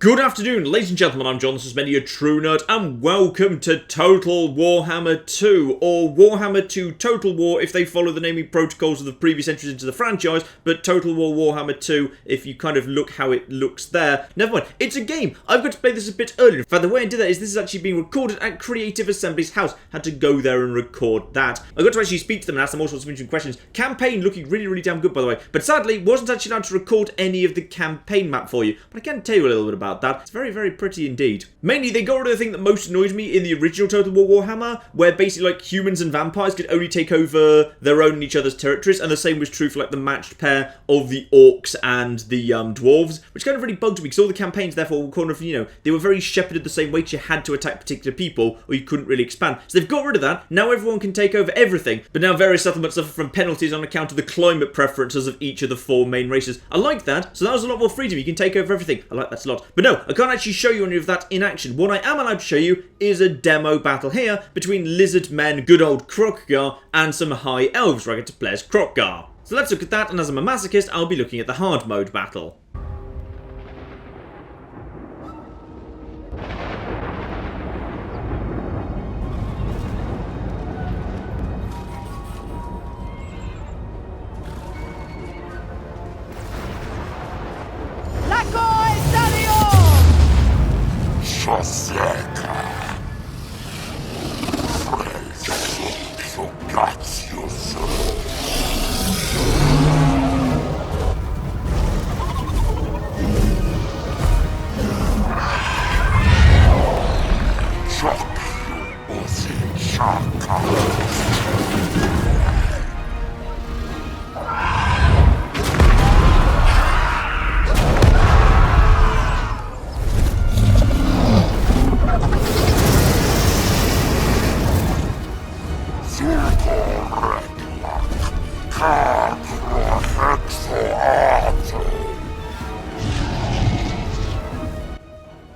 Good afternoon, ladies and gentlemen, I'm John, this is Many a True Nerd, and welcome to Total Warhammer 2, or Warhammer 2 Total War if they follow the naming protocols of the previous entries into the franchise, but Total War Warhammer 2 if you kind of look how it looks there. Never mind, it's a game. I've got to play this a bit earlier. In fact, the way I did that is this is actually being recorded at Creative Assembly's house. Had to go there and record that. I got to actually speak to them and ask them all sorts of interesting questions. Campaign looking really damn good, by the way, but sadly wasn't actually allowed to record any of the campaign map for you, but I can tell you a little bit about that. It's very pretty indeed. Mainly, they got rid of the thing that most annoyed me in the original Total War Warhammer, where basically like humans and vampires could only take over their own and each other's territories, and the same was true for like the matched pair of the orcs and the dwarves, which kind of really bugged me because all the campaigns therefore were kind of, you know, they were very shepherded the same way. You had to attack particular people or you couldn't really expand. So they've got rid of that. Now everyone can take over everything, but now various settlements suffer from penalties on account of the climate preferences of each of the four main races. I like that, so that was a lot more freedom. You can take over everything. I like that a lot. But no, I can't actually show you any of that in action. What I am allowed to show you is a demo battle here between Lizardmen, good old Kroq-Gar, and some High Elves, where I get to play as Kroq-Gar. So let's look at that, and as I'm a masochist, I'll be looking at the hard mode battle.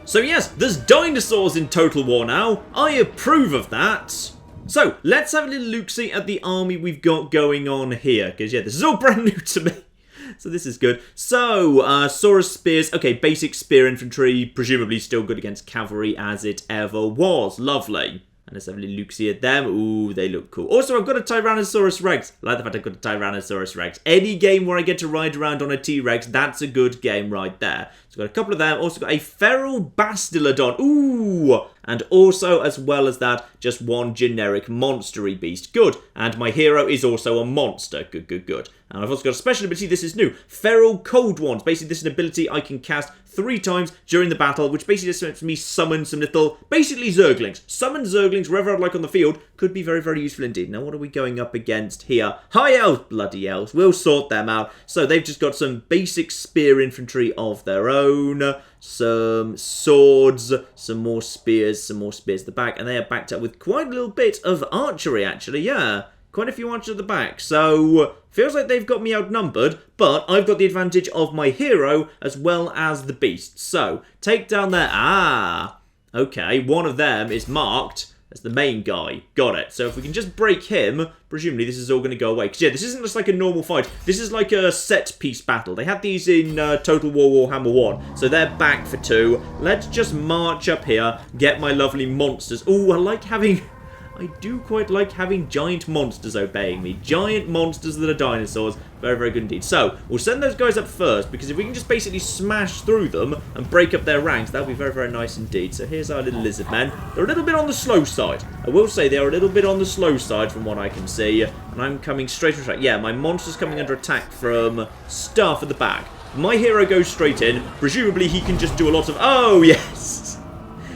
So yes, there's dinosaurs in Total War now. I approve of that. So, let's have a little look-see at the army we've got going on here. Because yeah, this is all brand new to me. So this is good. So, Saurus Spears. Okay, basic spear infantry. Presumably still good against cavalry as it ever was. Lovely. And let's have a little look-see at them. Ooh, they look cool. Also, I've got a Tyrannosaurus Rex. I like the fact I've got a Tyrannosaurus Rex. Any game where I get to ride around on a T-Rex, that's a good game right there. So I've got a couple of them. Also got a Feral Bastylodon. Ooh! And also, as well as that, just one generic monstery beast. Good. And my hero is also a monster. Good. And I've also got a special ability. This is new. Feral Cold Wands. Basically, this is an ability I can cast 3 times during the battle, which basically just lets me summon some little, basically Zerglings. Summon Zerglings wherever I'd like on the field. Could be very useful indeed. Now, what are we going up against here? High Elves, bloody Elves. We'll sort them out. So, they've just got some basic spear infantry of their own. Some swords, some more spears at the back, and they are backed up with quite a little bit of archery, actually, yeah. Quite a few archers at the back, so feels like they've got me outnumbered, but I've got the advantage of my hero as well as the beast. So, take down their... okay, one of them is marked as the main guy. Got it. So if we can just break him, presumably this is all going to go away. Because yeah, this isn't just like a normal fight. This is like a set-piece battle. They had these in Total War Warhammer 1, so they're back for 2. Let's just march up here, get my lovely monsters. Ooh, I do quite like having giant monsters obeying me. Giant monsters that are dinosaurs. Very good indeed. So, we'll send those guys up first, because if we can just basically smash through them and break up their ranks, that would be very nice indeed. So here's our little Lizardmen. They're a little bit on the slow side. I will say they are a little bit on the slow side from what I can see. And I'm coming straight to attack. Yeah, my monster's coming under attack from stuff at the back. My hero goes straight in. Presumably he can just do a lot of... Oh, yes!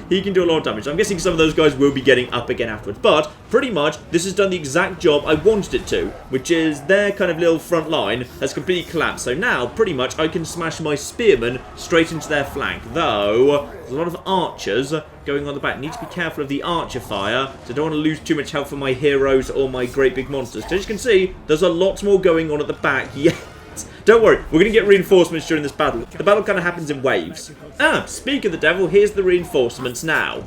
He can do a lot of damage. I'm guessing some of those guys will be getting up again afterwards. But, pretty much, this has done the exact job I wanted it to, which is their kind of little front line has completely collapsed. So now, pretty much, I can smash my spearmen straight into their flank. Though, there's a lot of archers going on the back. Need to be careful of the archer fire, so I don't want to lose too much health from my heroes or my great big monsters. So as you can see, there's a lot more going on at the back. Yeah. Don't worry, we're going to get reinforcements during this battle. The battle kind of happens in waves. Speak of the devil, here's the reinforcements now.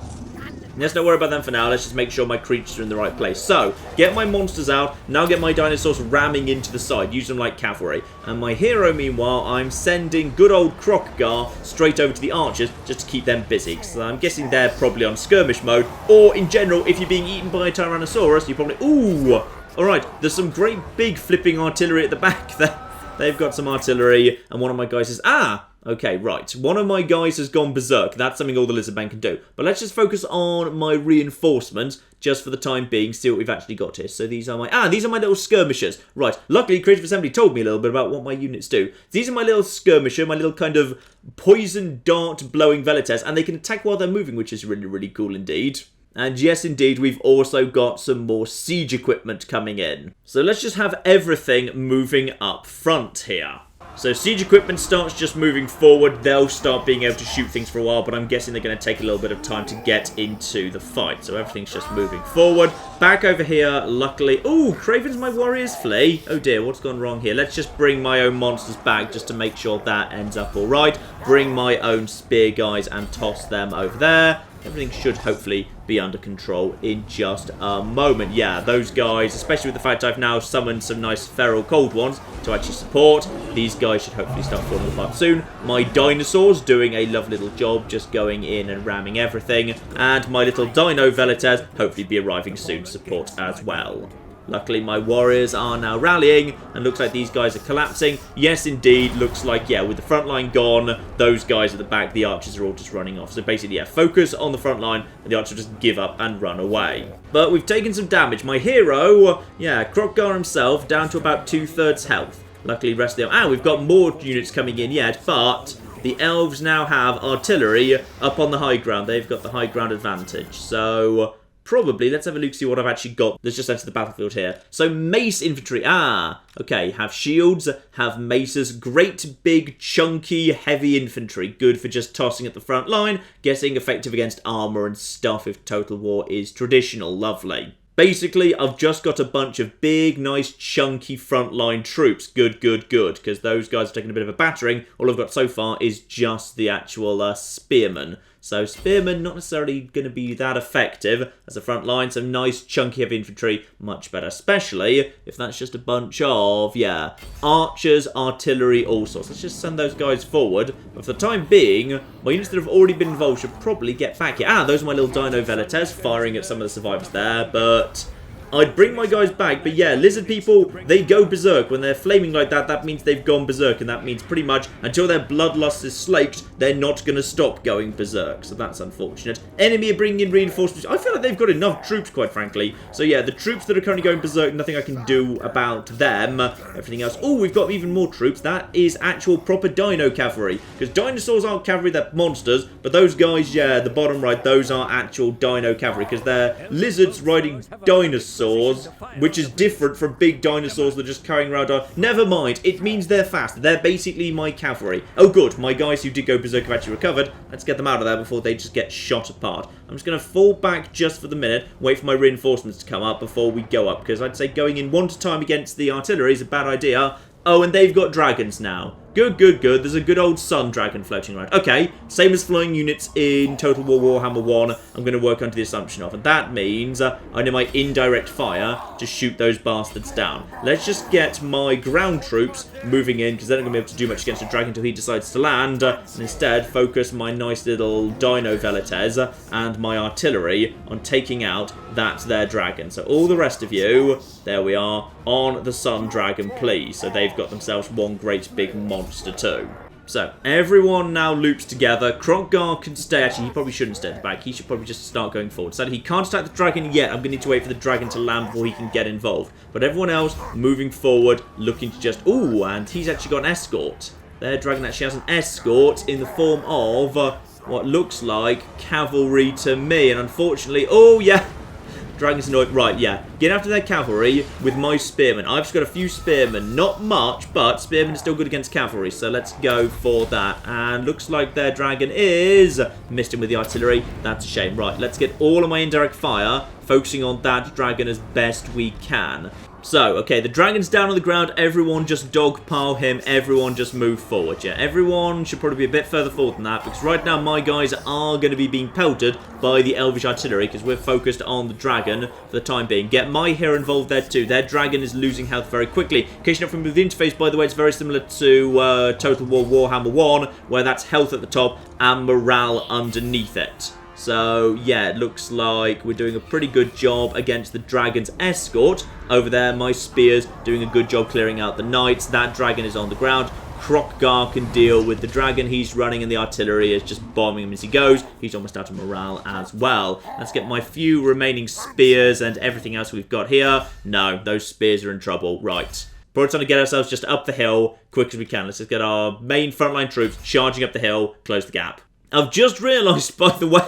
Let's not worry about them for now. Let's just make sure my creatures are in the right place. So, get my monsters out. Now get my dinosaurs ramming into the side. Use them like cavalry. And my hero, meanwhile, I'm sending good old Krokgar straight over to the archers just to keep them busy. So I'm guessing they're probably on skirmish mode. Or, in general, if you're being eaten by a Tyrannosaurus, you probably... Ooh! Alright, there's some great big flipping artillery at the back there. They've got some artillery, and one of my guys is... Okay, right. One of my guys has gone berserk. That's something all the Lizardmen can do. But let's just focus on my reinforcements, just for the time being, see what we've actually got here. So these are my... these are my little skirmishers. Right. Luckily, Creative Assembly told me a little bit about what my units do. These are my little skirmisher, my little kind of poison dart-blowing velites, and they can attack while they're moving, which is really, really cool indeed. And yes, indeed, we've also got some more siege equipment coming in. So let's just have everything moving up front here. So siege equipment starts just moving forward. They'll start being able to shoot things for a while, but I'm guessing they're going to take a little bit of time to get into the fight. So everything's just moving forward. Back over here, luckily... Ooh, Craven's my warriors flee. Oh dear, what's gone wrong here? Let's just bring my own monsters back just to make sure that ends up all right. Bring my own spear guys and toss them over there. Everything should hopefully be under control in just a moment. Yeah, those guys, especially with the fact I've now summoned some nice feral cold ones to actually support, these guys should hopefully start falling apart soon. My dinosaurs doing a lovely little job, just going in and ramming everything. And my little dino velites hopefully be arriving soon to support as well. Luckily, my warriors are now rallying, and looks like these guys are collapsing. Yes, indeed, looks like, yeah, with the front line gone, those guys at the back, the archers are all just running off. So basically, yeah, focus on the front line, and the archers just give up and run away. But we've taken some damage. My hero, yeah, Krokgar himself, down to about 2/3 health. Luckily, rest of the... we've got more units coming in yet, but... the elves now have artillery up on the high ground. They've got the high ground advantage. So... probably, let's have a look, see what I've actually got. Let's just enter the battlefield here. So, mace infantry. Okay, have shields, have maces. Great, big, chunky, heavy infantry. Good for just tossing at the front line. Guessing effective against armor and stuff if Total War is traditional. Lovely. Basically, I've just got a bunch of big, nice, chunky frontline troops. Good, good, good. Because those guys have taken a bit of a battering. All I've got so far is just the actual spearmen. So spearmen not necessarily going to be that effective as a front line. Some nice chunky heavy infantry, much better. Especially if that's just a bunch of, yeah, archers, artillery, all sorts. Let's just send those guys forward. But for the time being, my units that have already been involved should probably get back here. Those are my little dino velites firing at some of the survivors there. But... I'd bring my guys back, but yeah, lizard people, they go berserk. When they're flaming like that, that means they've gone berserk, and that means pretty much until their bloodlust is slaked, they're not going to stop going berserk. So that's unfortunate. Enemy are bringing in reinforcements. I feel like they've got enough troops, quite frankly. So yeah, the troops that are currently going berserk, nothing I can do about them. Everything else. Oh, we've got even more troops. That is actual proper dino cavalry. Because dinosaurs aren't cavalry, they're monsters. But those guys, yeah, the bottom right, those are actual dino cavalry. Because they're lizards riding dinosaurs. Which is different from big dinosaurs that are just carrying around. Never mind, it means they're fast. They're basically my cavalry. Oh good, my guys who did go berserk have actually recovered. Let's get them out of there before they just get shot apart. I'm just going to fall back just for the minute, wait for my reinforcements to come up before we go up, because I'd say going in one at a time against the artillery is a bad idea. Oh, and they've got dragons now. Good, good, good. There's a good old sun dragon floating around. Okay, same as flying units in Total War Warhammer 1, I'm going to work under the assumption of. And that means I need my indirect fire to shoot those bastards down. Let's just get my ground troops moving in, because they're not going to be able to do much against a dragon until he decides to land. And instead, focus my nice little dino velites and my artillery on taking out that there dragon. So all the rest of you, there we are, on the sun dragon, please. So they've got themselves one great big monster too. So, everyone now loops together. Krokgar can stay. Actually, he probably shouldn't stay at the back. He should probably just start going forward. So, he can't attack the dragon yet. I'm going to need to wait for the dragon to land before he can get involved. But everyone else moving forward, looking to just... Ooh, and he's actually got an escort. Their dragon actually has an escort in the form of what looks like cavalry to me. And unfortunately... Oh, yeah. Dragon's annoyed. Right, yeah. Get after their cavalry with my spearmen. I've just got a few spearmen. Not much, but spearmen are still good against cavalry. So let's go for that. And looks like their dragon is... Missed him with the artillery. That's a shame. Right, let's get all of my indirect fire focusing on that dragon as best we can. So, okay, the dragon's down on the ground. Everyone just dogpile him. Everyone just move forward, yeah. Everyone should probably be a bit further forward than that, because right now my guys are going to be being pelted by the Elvish artillery, because we're focused on the dragon for the time being. Get my hero involved there too. Their dragon is losing health very quickly. In case you're not familiar with the interface, by the way, it's very similar to Total War Warhammer 1, where that's health at the top and morale underneath it. So, yeah, it looks like we're doing a pretty good job against the dragon's escort. Over there, my spears doing a good job clearing out the knights. That dragon is on the ground. Crockgar can deal with the dragon he's running, and the artillery is just bombing him as he goes. He's almost out of morale as well. Let's get my few remaining spears and everything else we've got here. No, those spears are in trouble. Right. We're trying to get ourselves just up the hill quick as we can. Let's just get our main frontline troops charging up the hill, close the gap. I've just realised, by the way,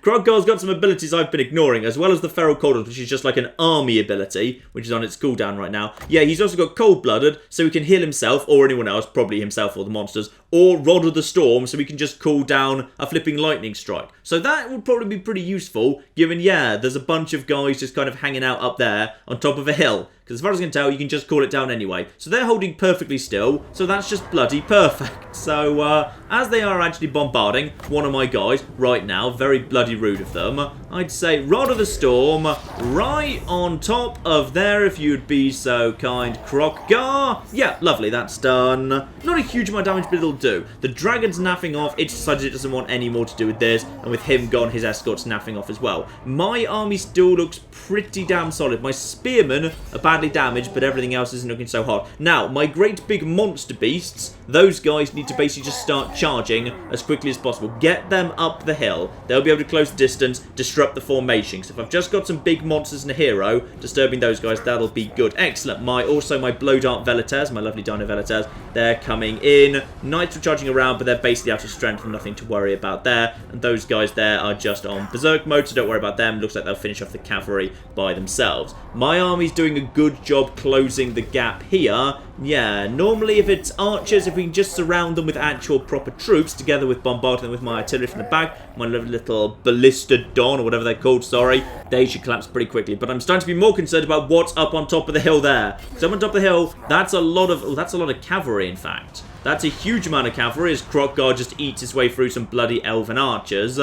Kroggar's got some abilities I've been ignoring, as well as the Feral Cold, which is just like an army ability, which is on its cooldown right now. Yeah, he's also got Cold-Blooded, so he can heal himself, or anyone else, probably himself or the monsters, or Rod of the Storm, so he can just cool down a flipping lightning strike. So that would probably be pretty useful, given, yeah, there's a bunch of guys just kind of hanging out up there on top of a hill. Because as far as I can tell, you can just call it down anyway. So they're holding perfectly still, so that's just bloody perfect. So, as they are actually bombarding one of my guys right now, very bloody rude of them, I'd say Rod of the Storm right on top of there, if you'd be so kind, Crockgar. Yeah, lovely, that's done. Not a huge amount of damage, but it'll do. The dragon's naffing off. It decided it doesn't want any more to do with this, and with him gone, his escort's naffing off as well. My army still looks pretty damn solid. My spearmen are badly damaged, but everything else isn't looking so hot. Now, my great big monster beasts, those guys need to basically just start charging as quickly as possible. Get them up the hill. They'll be able to close the distance, disrupt the formation. So if I've just got some big monsters and a hero disturbing those guys, that'll be good. Excellent. Also my Blowdart Velators, my lovely Dino Velators, they're coming in. Knights are charging around, but they're basically out of strength and nothing to worry about there. And those guys there are just on Berserk mode, so don't worry about them. Looks like they'll finish off the cavalry by themselves. My army's doing a good job closing the gap here. Yeah, normally if it's archers, if we can just surround them with actual proper troops, together with bombarding them with my artillery from the back, my little ballista don, or whatever they're called, sorry, they should collapse pretty quickly. But I'm starting to be more concerned about what's up on top of the hill there. So up on top of the hill, that's a lot of cavalry, in fact. That's a huge amount of cavalry as Crockgar just eats his way through some bloody elven archers.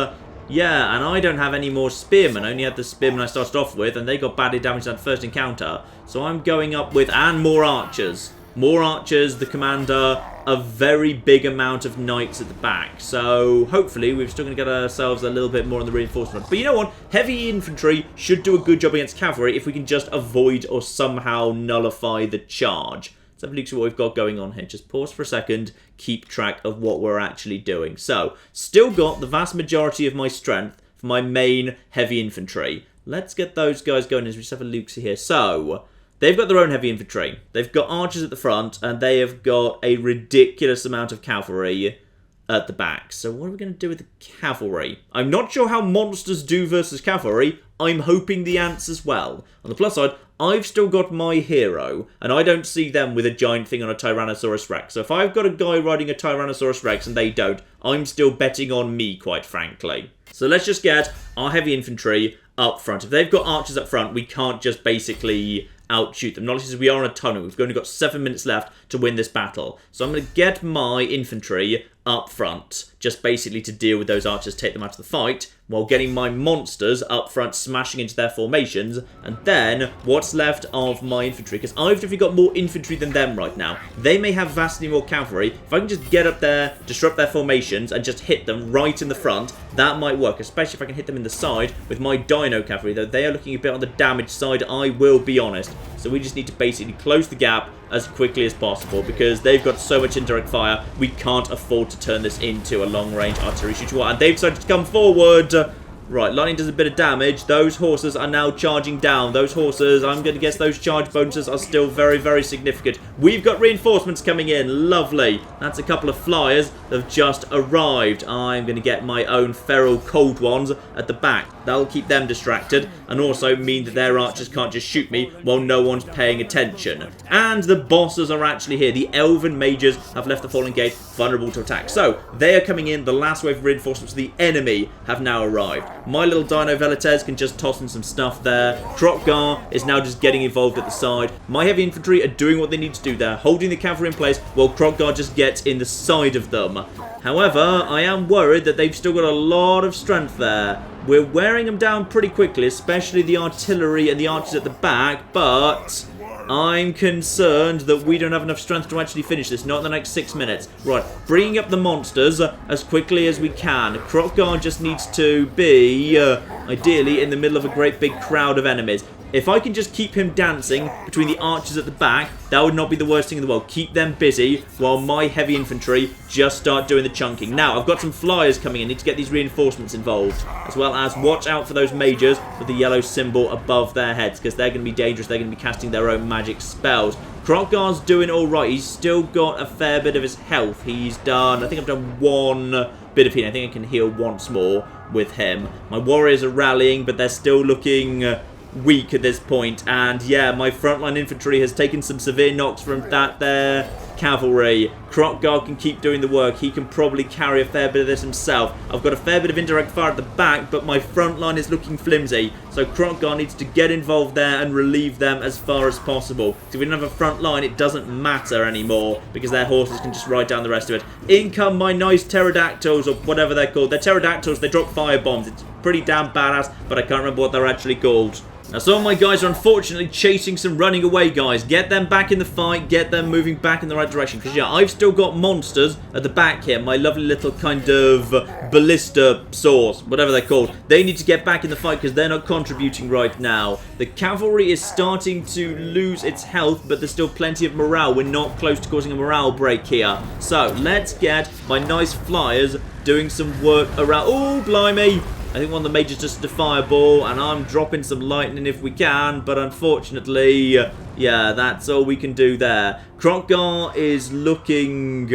Yeah, and I don't have any more spearmen. I only had the spearmen I started off with, and they got badly damaged at the first encounter. So I'm going up with, and more archers. More archers, the commander, a very big amount of knights at the back. So hopefully we're still going to get ourselves a little bit more on the reinforcement. But you know what? Heavy infantry should do a good job against cavalry if we can just avoid or somehow nullify the charge. Let's have a look at what we've got going on here. Just pause for a second, keep track of what we're actually doing. So, still got the vast majority of my strength for my main heavy infantry. Let's get those guys going as we just have a look here. So, they've got their own heavy infantry. They've got archers at the front, and they have got a ridiculous amount of cavalry at the back. So what are we going to do with the cavalry? I'm not sure how monsters do versus cavalry. I'm hoping the ants as well. On the plus side, I've still got my hero, and I don't see them with a giant thing on a Tyrannosaurus Rex. So if I've got a guy riding a Tyrannosaurus Rex and they don't, I'm still betting on me, quite frankly. So let's just get our heavy infantry up front. If they've got archers up front, we can't just basically outshoot them. Not only we are on a tunnel, we've only got 7 minutes left to win this battle. So I'm going to get my infantry up front, just basically to deal with those archers, take them out of the fight, while getting my monsters up front, smashing into their formations, and then what's left of my infantry, because I've definitely got more infantry than them right now. They may have vastly more cavalry. If I can just get up there, disrupt their formations, and just hit them right in the front, that might work, especially if I can hit them in the side with my dino cavalry, though they are looking a bit on the damage side, I will be honest. So we just need to basically close the gap as quickly as possible, because they've got so much indirect fire, we can't afford to turn this into a long-range artillery shooting war. And they've decided to come forward. Right, lightning does a bit of damage. Those horses are now charging down. Those horses, I'm going to guess those charge bonuses are still very, very significant. We've got reinforcements coming in. Lovely. That's a couple of flyers that have just arrived. I'm going to get my own feral cold ones at the back. That'll keep them distracted and also mean that their archers can't just shoot me while no one's paying attention. And the bosses are actually here. The elven mages have left the Fallen Gate. vulnerable to attack. So, they are coming in. The last wave of reinforcements of the enemy have now arrived. My little Dino Velites can just toss in some stuff there. Krokgar is now just getting involved at the side. My heavy infantry are doing what they need to do there, holding the cavalry in place while Krokgar just gets in the side of them. However, I am worried that they've still got a lot of strength there. We're wearing them down pretty quickly, especially the artillery and the archers at the back, but I'm concerned that we don't have enough strength to actually finish this, not in the next 6 minutes. Right, bringing up the monsters as quickly as we can. Krokgar just needs to be, ideally, in the middle of a great big crowd of enemies. If I can just keep him dancing between the archers at the back, that would not be the worst thing in the world. Keep them busy while my heavy infantry just start doing the chunking. Now, I've got some flyers coming in. Need to get these reinforcements involved. As well as watch out for those mages with the yellow symbol above their heads, because they're going to be dangerous. They're going to be casting their own magic spells. Krokgar's doing alright. He's still got a fair bit of his health. He's done, I think I've done one bit of healing. I think I can heal once more with him. My warriors are rallying, but they're still looking weak at this point, and yeah, my frontline infantry has taken some severe knocks from that there cavalry. Krokgar can keep doing the work. He can probably carry a fair bit of this himself. I've got a fair bit of indirect fire at the back, but my front line is looking flimsy, so Krokgar needs to get involved there and relieve them as far as possible. So if we don't have a front line, it doesn't matter anymore, because their horses can just ride down the rest of it. In come my nice pterodactyls, or whatever they're called. They're pterodactyls. They drop fire bombs. It's pretty damn badass, but I can't remember what they're actually called. Now, some of my guys are unfortunately chasing some running away guys. Get them back in the fight. Get them moving back in the right direction. Because, yeah, I've still got monsters at the back here. My lovely little kind of ballista saws, whatever they're called. They need to get back in the fight because they're not contributing right now. The cavalry is starting to lose its health, but there's still plenty of morale. We're not close to causing a morale break here. So, let's get my nice flyers doing some work around. Oh, blimey. I think one of the mages just did a fireball, and I'm dropping some lightning if we can, but unfortunately, yeah, that's all we can do there. Krokgar is looking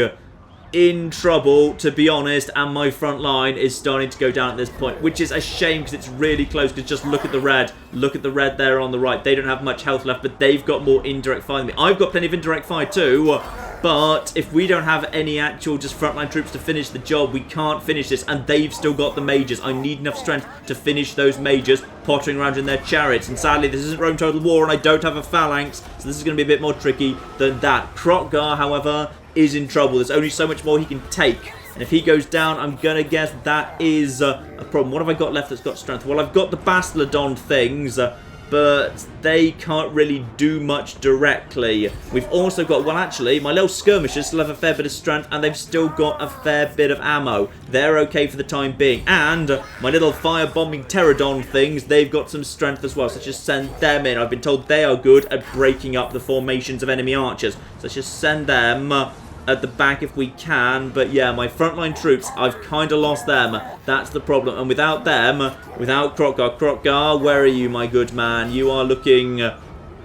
in trouble, to be honest, and my front line is starting to go down at this point, which is a shame because it's really close. Because just look at the red. Look at the red there on the right. They don't have much health left, but they've got more indirect fire than me. I've got plenty of indirect fire too, but if we don't have any actual just frontline troops to finish the job, we can't finish this, and they've still got the mages. I need enough strength to finish those mages pottering around in their chariots, and sadly this isn't Rome Total War, and I don't have a phalanx, so this is going to be a bit more tricky than that. Krokgar, however, is in trouble. There's only so much more he can take, and if he goes down, I'm going to guess that is a problem. What have I got left that's got strength? Well, I've got the Bastladon things, but they can't really do much directly. We've also got, well, actually, my little skirmishers still have a fair bit of strength, and they've still got a fair bit of ammo. They're okay for the time being. And my little fire-bombing pterodon things, they've got some strength as well, so let's just send them in. I've been told they are good at breaking up the formations of enemy archers, so let's just send them at the back if we can. But yeah, my frontline troops, I've kind of lost them. That's the problem. And without them, without Krokgar, where are you, my good man? You are looking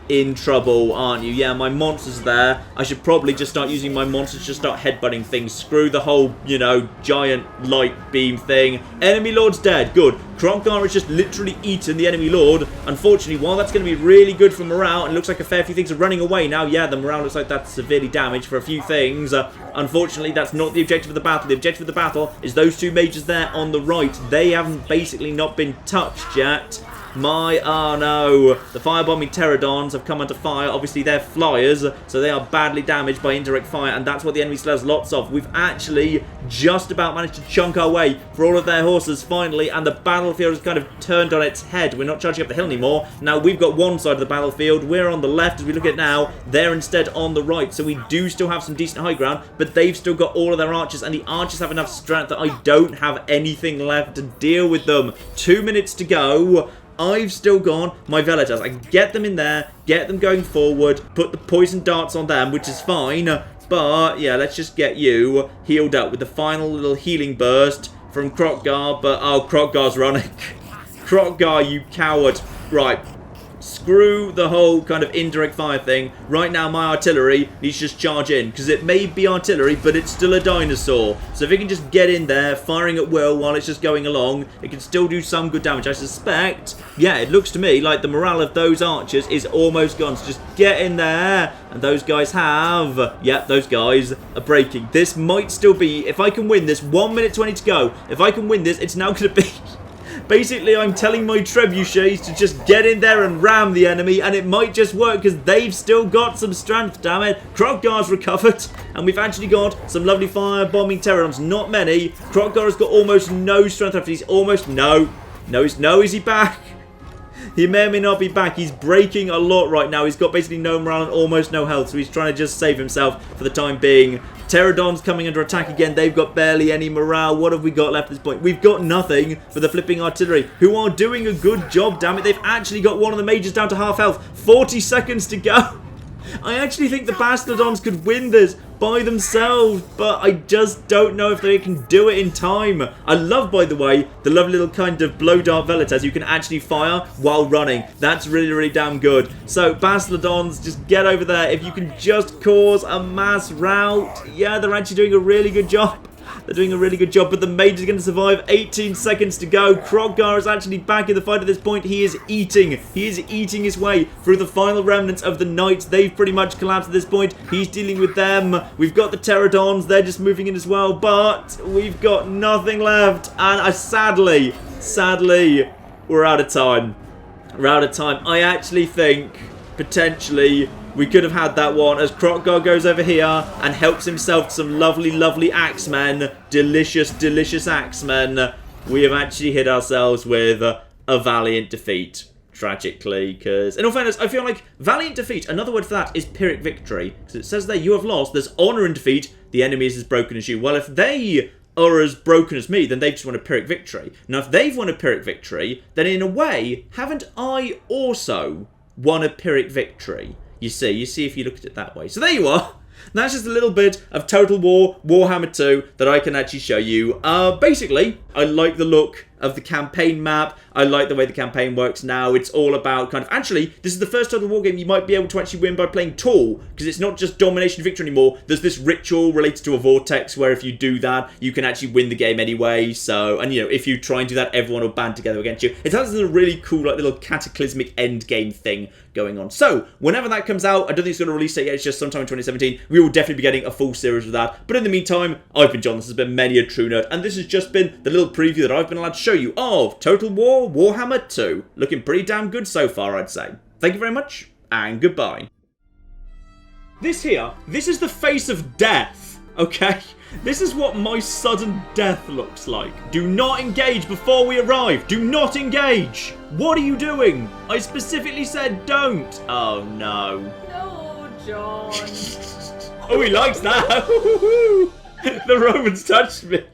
in trouble, aren't you? Yeah, my monsters are there. I should probably just start using my monsters to start headbutting things. Screw the whole, you know, giant light beam thing. Enemy lord's dead. Good. Krokgar has just literally eaten the enemy lord. Unfortunately, while that's going to be really good for morale, and it looks like a fair few things are running away now. Yeah, the morale looks like that's severely damaged for a few things. Unfortunately, that's not the objective of the battle. The objective of the battle is those two mages there on the right. They haven't basically not been touched yet. Oh no, the firebombing pterodons have come under fire. Obviously they're flyers, so they are badly damaged by indirect fire, and that's what the enemy still has lots of. We've actually just about managed to chunk our way for all of their horses finally, and the battlefield has kind of turned on its head. We're not charging up the hill anymore. Now we've got one side of the battlefield, we're on the left as we look at it now, they're instead on the right, so we do still have some decent high ground, but they've still got all of their archers, and the archers have enough strength that I don't have anything left to deal with them. 2 minutes to go. I've still got my Velitas. I can get them in there, get them going forward, put the poison darts on them, which is fine. But, yeah, let's just get you healed up with the final little healing burst from Krokgar. But, oh, Krokgar's running. Krokgar, you coward. Right. Screw the whole kind of indirect fire thing. Right now, my artillery needs to just charge in, because it may be artillery, but it's still a dinosaur. So if it can just get in there, firing at will while it's just going along, it can still do some good damage. I suspect, yeah, it looks to me like the morale of those archers is almost gone. So just get in there, and those guys have, yeah, those guys are breaking. This might still be, if I can win this, 1 minute 20 to go. If I can win this, it's now going to be... Basically, I'm telling my trebuchets to just get in there and ram the enemy, and it might just work because they've still got some strength, damn it. Krokgar's recovered, and we've actually got some lovely fire-bombing pterodons. Not many. Krokgar has got almost no strength after he's almost... No, is he back? He may or may not be back. He's breaking a lot right now. He's got basically no morale and almost no health, so he's trying to just save himself for the time being. Pterodons coming under attack again. They've got barely any morale. What have we got left at this point? We've got nothing for the flipping artillery, who are doing a good job, damn it. They've actually got one of the majors down to half health. 40 seconds to go. I actually think the Bastardons could win this by themselves, but I just don't know if they can do it in time. I love, by the way, the lovely little kind of blow dart velitas you can actually fire while running. That's really, really damn good. So, Bastardons, just get over there. If you can just cause a mass rout, yeah, they're actually doing a really good job. They're doing a really good job, but the Major's going to survive. 18 seconds to go. Krokgar is actually back in the fight at this point. He is eating. He is eating his way through the final remnants of the Knights. They've pretty much collapsed at this point. He's dealing with them. We've got the Pterodons. They're just moving in as well, but we've got nothing left. And sadly, we're out of time. We're out of time. I actually think, potentially... we could have had that one as Krokgar goes over here and helps himself to some lovely, lovely axemen. Delicious, delicious axemen. We have actually hit ourselves with a valiant defeat, tragically. Because, in all fairness, I feel like valiant defeat, another word for that is Pyrrhic victory. Because it says there, you have lost. There's honour in defeat. The enemy is as broken as you. Well, if they are as broken as me, then they've just won a Pyrrhic victory. Now, if they've won a Pyrrhic victory, then in a way, haven't I also won a Pyrrhic victory? You see if you look at it that way. So there you are. That's just a little bit of Total War Warhammer 2 that I can actually show you. Basically, I like the look of the campaign map. I like the way the campaign works now. It's all about kind of... Actually, this is the first Total War game you might be able to actually win by playing tall, because it's not just domination victory anymore. There's this ritual related to a vortex where if you do that, you can actually win the game anyway. So, and you know, if you try and do that, everyone will band together against you. It has a really cool, like, little cataclysmic end game thing going on. So, whenever that comes out, I don't think it's going to release date yet. It's just sometime in 2017. We will definitely be getting a full series of that. But in the meantime, I've been John. This has been Many a True Nerd, and this has just been the little preview that I've been allowed to show you of Total War Warhammer 2. Looking pretty damn good so far, I'd say. Thank you very much, and goodbye. This is the face of death, okay? This is what my sudden death looks like. Do not engage before we arrive. Do not engage. What are you doing? I specifically said don't. Oh, no. No, John. Oh, he likes that. The Romans touched me.